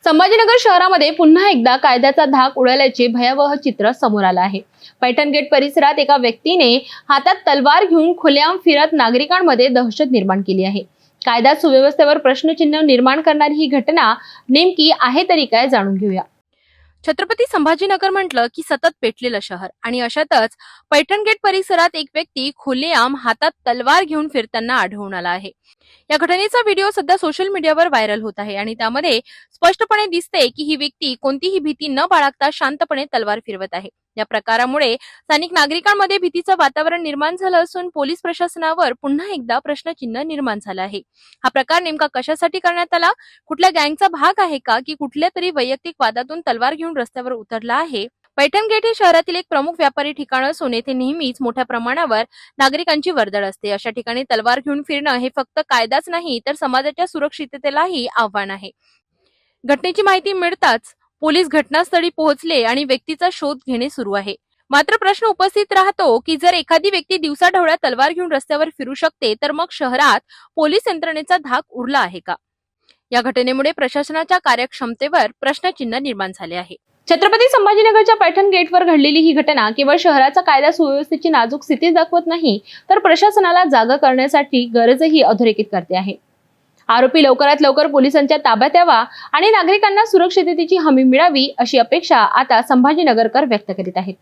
संभाजीनगर शहरामध्ये पुन्हा एकदा कायद्याचा धाक उडाल्याचे भयावह चित्र समोर आलं आहे। पैठण गेट परिसरात एका व्यक्तीने हातात तलवार घेऊन खुलेआम फिरत नागरिकांमध्ये दहशत निर्माण केली आहे। कायदा सुव्यवस्थेवर प्रश्नचिन्ह निर्माण करणारी ही घटना नेमकी आहे तरी काय, जाणून घेऊया। छत्रपती संभाजीनगर म्हटलं की सतत पेटलेलं शहर आणि अशातच पैठण गेट परिसरात एक व्यक्ती खुलेआम हातात तलवार घेऊन फिरताना आढळून आला आहे। या घटनेचा व्हिडिओ सध्या सोशल मीडियावर व्हायरल होत आहे आणि त्यामध्ये स्पष्टपणे दिसते की ही व्यक्ती कोणतीही भीती न बाळगता शांतपणे तलवार फिरवत आहे। या प्रकारामुळे स्थानिक नागरिकांमध्ये भीतीचं वातावरण निर्माण झालं असून पोलीस प्रशासनावर पुन्हा एकदा प्रश्नचिन्ह निर्माण झालं आहे। हा प्रकार नेमका कशासाठी करण्यात आला, कुठल्या गँगचा भाग आहे का की कुठल्या तरी वैयक्तिक वादातून तलवार घेऊन रस्त्यावर उतरला आहे? पैठण गेट हे शहरातील एक प्रमुख व्यापारी ठिकाण असून येथे नेहमीच मोठ्या प्रमाणावर नागरिकांची वर्दळ असते। अशा ठिकाणी तलवार घेऊन फिरणं हे फक्त कायदाच नाही तर समाजाच्या सुरक्षिततेलाही आव्हान आहे। घटनेची माहिती मिळताच पोलीस घटनास्थळी पोहोचले आणि व्यक्तीचा शोध घेणे सुरू आहे। मात्र प्रश्न उपस्थित राहतो की जर एखादी व्यक्ती दिवसाढवळ्या तलवार घेऊन रस्त्यावर फिरू शकते तर मग शहरात पोलीस यंत्रणेचा धाक उरला आहे का? या घटनेमुळे प्रशासनाच्या कार्यक्षमतेवर प्रश्नचिन्ह निर्माण झाले आहे। छत्रपती संभाजीनगरच्या पैठण गेटवर घडलेली ही घटना केवळ शहराचा कायदा सुव्यवस्थेची नाजूक स्थिती दाखवत नाही तर प्रशासनाला जागा करण्यासाठी गरजही अधोरेखित करते आहे। आरोपी लवकरात लवकर पोलिसांच्या ताब्यात यावा आणि नागरिकांना सुरक्षिततेची हमी मिळावी अशी अपेक्षा आता संभाजीनगरकर व्यक्त करीत आहेत।